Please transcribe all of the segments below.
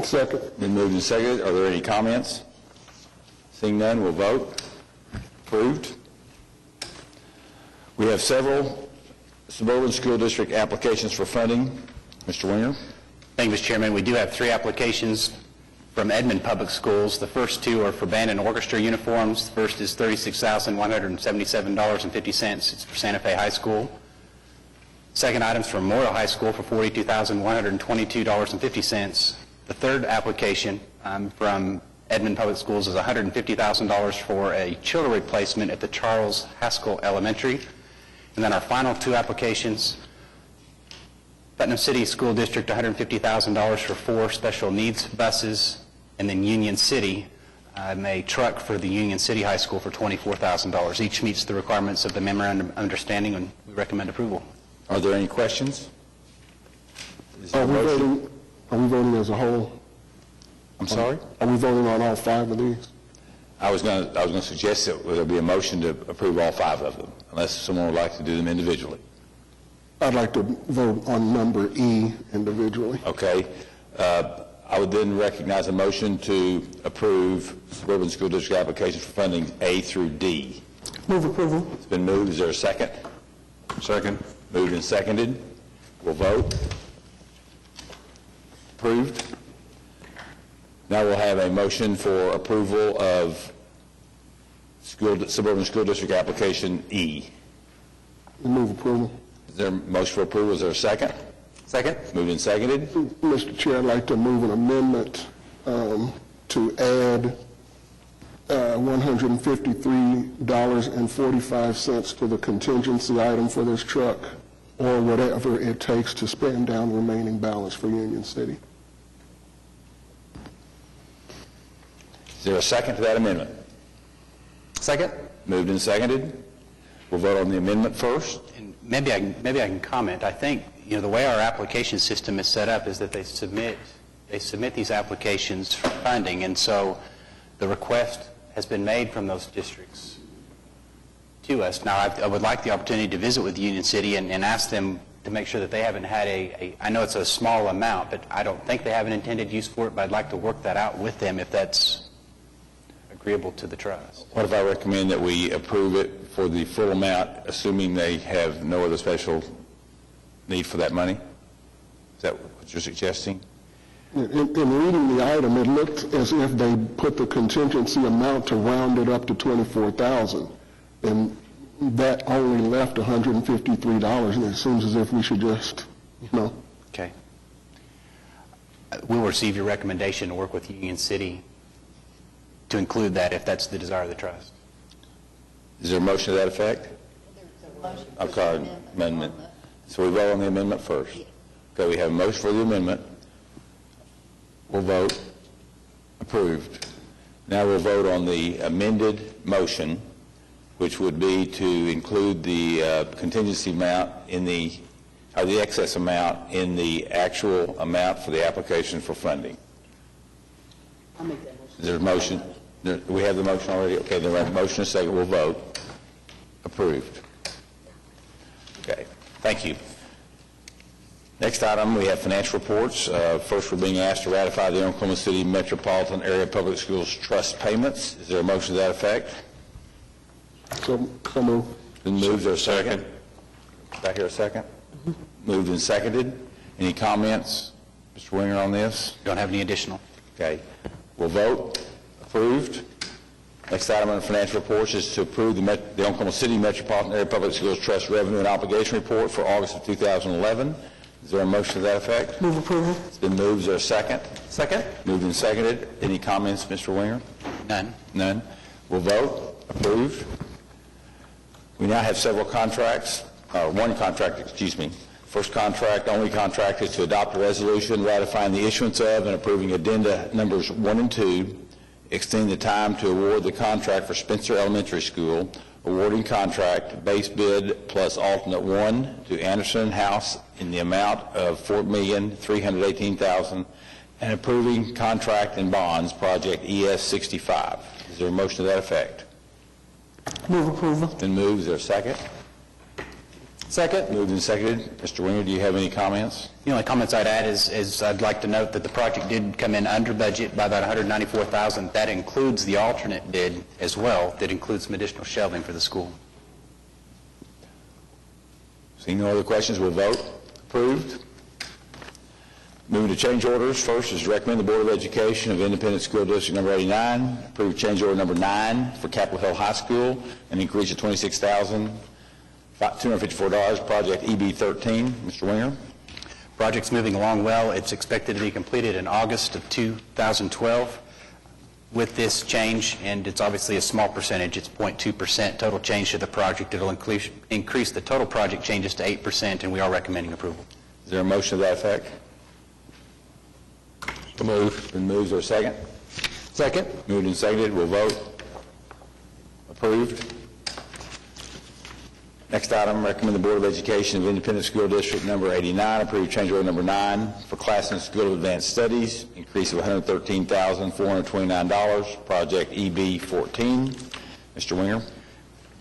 Second. Been moved and seconded. Are there any comments? Seeing none, we'll vote. Approved. We have several suburban school district applications for funding. Mr. Winger. Thank you, Mr. Chairman. We do have 3 applications from Edmond Public Schools. The first 2 are for band and orchestra uniforms. The first is $36,177.50. It's for Santa Fe High School. Second item is from Memorial High School for $42,122.50. The third application from Edmond Public Schools is $150,000 for a chiller replacement at the Charles Haskell Elementary. And then our final 2 applications, Putnam City School District, $150,000 for 4 special needs buses, and then Union City, a truck for the Union City High School for $24,000. Each meets the requirements of the memorandum of understanding, and we recommend approval. Are there any questions? Are we voting as a whole? I'm sorry? Are we voting on all 5 of these? I was going to suggest that there be a motion to approve all 5 of them, unless someone would like to do them individually. I'd like to vote on number E individually. Okay. I would then recognize a motion to approve suburban school district applications for funding A through D. Move approval. It's been moved. Is there a second? Second. Moved and seconded. We'll vote. Approved. Now we'll have a motion for approval of suburban school district application E. Move approval. Is there a motion for approval? Is there a second? Second. Moved and seconded. Mr. Chair, I'd like to move an amendment to add $153.45 to the contingency item for this truck, or whatever it takes to spend down remaining balance for Union City. Is there a second to that amendment? Second. Moved and seconded. We'll vote on the amendment first. And maybe I can comment. I think the way our application system is set up is that they submit these applications for funding, and so the request has been made from those districts to us. Now, I would like the opportunity to visit with Union City and ask them to make sure that they haven't had I know it's a small amount, but I don't think they have an intended use for it, but I'd like to work that out with them if that's agreeable to the trust. What if I recommend that we approve it for the full amount, assuming they have no other special need for that money? Is that what you're suggesting? In reading the item, it looked as if they put the contingency amount to round it up to $24,000, and that only left $153, and it seems as if we should just, Okay. We'll receive your recommendation to work with Union City to include that if that's the desire of the trust. Is there a motion to that effect? Okay, amendment. So we vote on the amendment first. Okay, we have a motion for the amendment. We'll vote. Approved. Now we'll vote on the amended motion, which would be to include the contingency amount in the excess amount in the actual amount for the application for funding. I'll make that motion. Is there a motion? We have the motion already? Okay, then we have a motion and a second. We'll vote. Approved. Okay, thank you. Next item, we have financial reports. First, we're being asked to ratify the Oklahoma City Metropolitan Area Public Schools Trust payments. Is there a motion to that effect? so move. Been moved. Is there a second? Did I hear a second? Moved and seconded. Any comments, Mr. Winger, on this? Don't have any additional. Okay. We'll vote. Approved. Next item on the financial reports is to approve the Oklahoma City Metropolitan Area Public Schools Trust Revenue and Obligation Report for August of 2011. Is there a motion to that effect? Move approval. It's been moved. Is there a second? Second. Moved and seconded. Any comments, Mr. Winger? None. None. We'll vote. Approved. We now have several contracts, one contract, excuse me. First contract, only contract, is to adopt a resolution ratifying the issuance of and approving addenda numbers 1 and 2, extending the time to award the contract for Spencer Elementary School, awarding contract base bid plus alternate 1 to Anderson House in the amount of $4,318,000, and approving contract and bonds project ES 65. Is there a motion to that effect? Move approval. Been moved. Is there a second? Second. Moved and seconded. Mr. Winger, do you have any comments? The only comments I'd add is I'd like to note that the project did come in under budget by about $194,000. That includes the alternate bid as well, that includes some additional shelving for the school. Seeing no other questions, we'll vote. Approved. Moving to change orders. First is recommend the Board of Education of Independent School District number 89 approve change order number 9 for Capitol Hill High School, an increase of $26,254, project EB13. Mr. Winger. Project's moving along well. It's expected to be completed in August of 2012. With this change, and it's obviously a small percentage, it's 0.2% total change to the project. It'll increase the total project changes to 8%, and we are recommending approval. Is there a motion to that effect? So moved. Been moved. Is there a second? Second. Moved and seconded. We'll vote. Approved. Next item, recommend the Board of Education of Independent School District number 89 approve change order number 9 for Class and School of Advanced Studies, increase of $113,429, project EB14. Mr. Winger.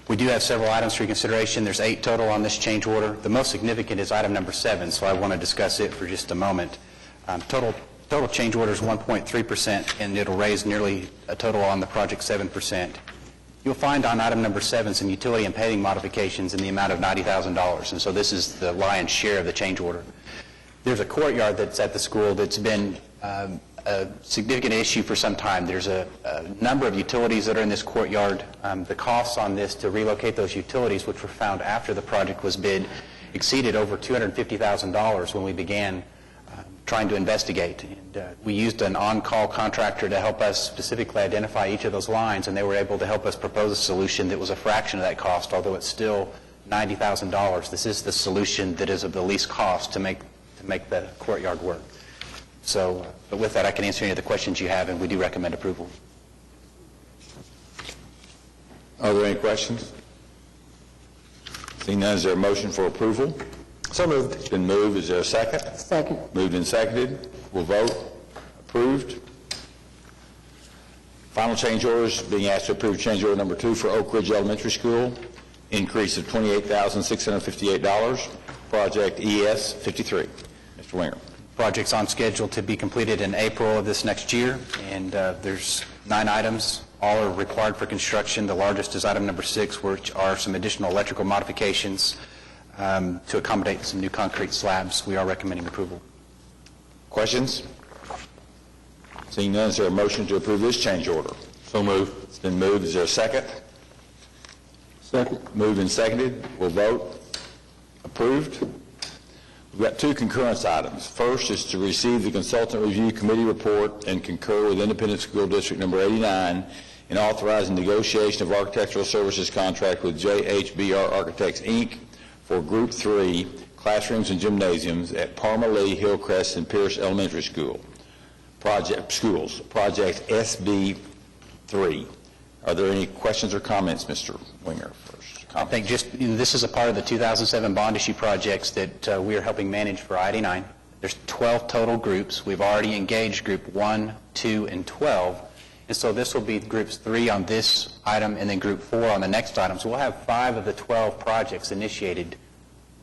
We do have several items for your consideration. There's 8 total on this change order. The most significant is item number 7, so I want to discuss it for just a moment. Total change order is 1.3%, and it'll raise nearly a total on the project 7%. You'll find on item number 7 some utility and paving modifications in the amount of $90,000, and so this is the lion's share of the change order. There's a courtyard that's at the school that's been a significant issue for some time. There's a number of utilities that are in this courtyard. The costs on this to relocate those utilities, which were found after the project was bid, exceeded over $250,000 when we began trying to investigate. And we used an on-call contractor to help us specifically identify each of those lines, and they were able to help us propose a solution that was a fraction of that cost, although it's still $90,000. This is the solution that is of the least cost to make the courtyard work. So, but with that, I can answer any of the questions you have, and we do recommend approval. Are there any questions? Seeing none, is there a motion for approval? So moved. It's been moved. Is there a second? Second. Moved and seconded. We'll vote. Approved. Final change orders, being asked to approve change order number 2 for Oak Ridge Elementary School, increase of $28,658, project ES 53. Mr. Winger. Project's on schedule to be completed in April of this next year, and there's 9 items. All are required for construction. The largest is item number 6, which are some additional electrical modifications to accommodate some new concrete slabs. We are recommending approval. Questions? Seeing none, is there a motion to approve this change order? So moved. It's been moved. Is there a second? Second. Moved and seconded. We'll vote. Approved. We've got 2 concurrence items. First is to receive the Consultant Review Committee report and concur with Independent School District number 89 in authorizing negotiation of architectural services contract with JHBR Architects, Inc. for Group 3 classrooms and gymnasiums at Parma Lee, Hillcrest, and Pierce Elementary School. Project SB3. Are there any questions or comments, Mr. Winger? First, I think this is a part of the 2007 bond issue projects that we are helping manage for I-89. There's 12 total groups. We've already engaged group 1, 2, and 12. And so this will be groups 3 on this item and then group 4 on the next item. So we'll have 5 of the 12 projects initiated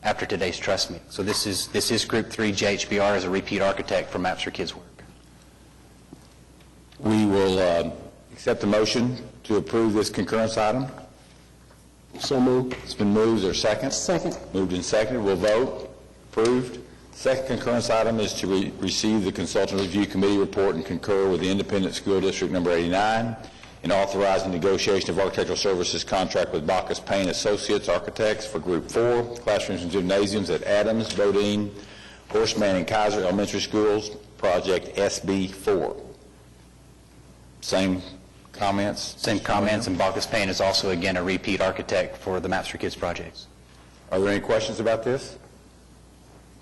after today's trust meeting. So this is group 3. JHBR is a repeat architect for Maps for Kids work. We will accept the motion to approve this concurrence item. So moved. It's been moved. Is there a second? Second. Moved and seconded. We'll vote. Approved. Second concurrence item is to receive the Consultant Review Committee report and concur with the Independent School District number 89 in authorizing negotiation of architectural services contract with Bacchus Payne Associates Architects for Group 4 classrooms and gymnasiums at Adams, Bodine, Horseman, and Kaiser Elementary Schools, project SB4. Same comments? Same comments, and Bacchus Payne is also, again, a repeat architect for the Maps for Kids projects. Are there any questions about this?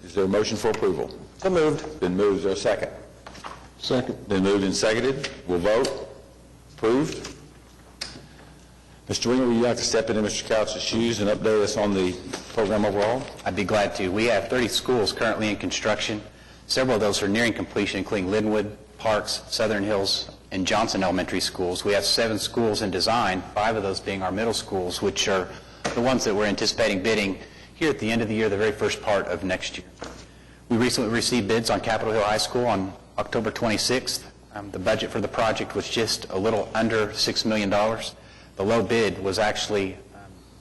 Is there a motion for approval? So moved. Been moved. Is there a second? Second. Been moved and seconded. We'll vote. Approved. Mr. Winger, would you like to step into Mr. Couch's shoes and update us on the program overall? I'd be glad to. We have 30 schools currently in construction. Several of those are nearing completion, including Linwood, Parks, Southern Hills, and Johnson Elementary Schools. We have 7 schools in design, 5 of those being our middle schools, which are the ones that we're anticipating bidding here at the end of the year, the very first part of next year. We recently received bids on Capitol Hill High School on October 26th. The budget for the project was just a little under $6 million. The low bid was actually,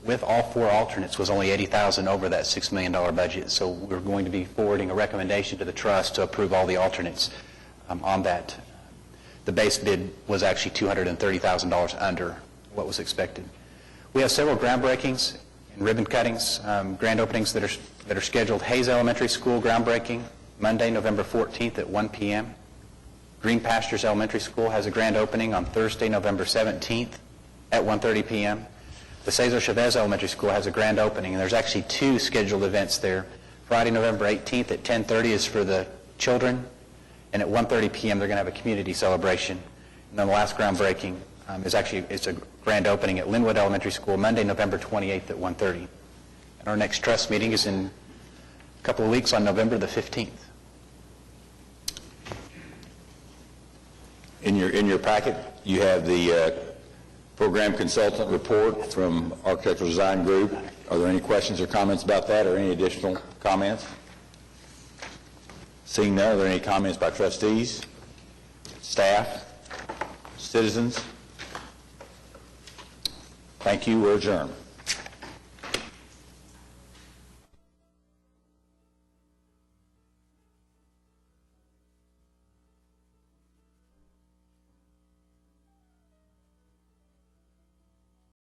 with all four alternates, was only $80,000 over that $6 million budget. So we're going to be forwarding a recommendation to the trust to approve all the alternates on that. The base bid was actually $230,000 under what was expected. We have several groundbreakings and ribbon cuttings, grand openings that are scheduled. Hayes Elementary School groundbreaking, Monday, November 14th at 1 p.m. Green Pastures Elementary School has a grand opening on Thursday, November 17th at 1:30 p.m. The Cesar Chavez Elementary School has a grand opening, and there's actually two scheduled events there. Friday, November 18th at 10:30 is for the children, and at 1:30 p.m. they're going to have a community celebration. And then the last groundbreaking it's a grand opening at Linwood Elementary School, Monday, November 28th at 1:30. And our next trust meeting is in a couple of weeks on November the 15th. In your packet, you have the program consultant report from Architectural Design Group. Are there any questions or comments about that, or any additional comments? Seeing none, are there any comments by trustees, staff, citizens? Thank you. We're adjourned.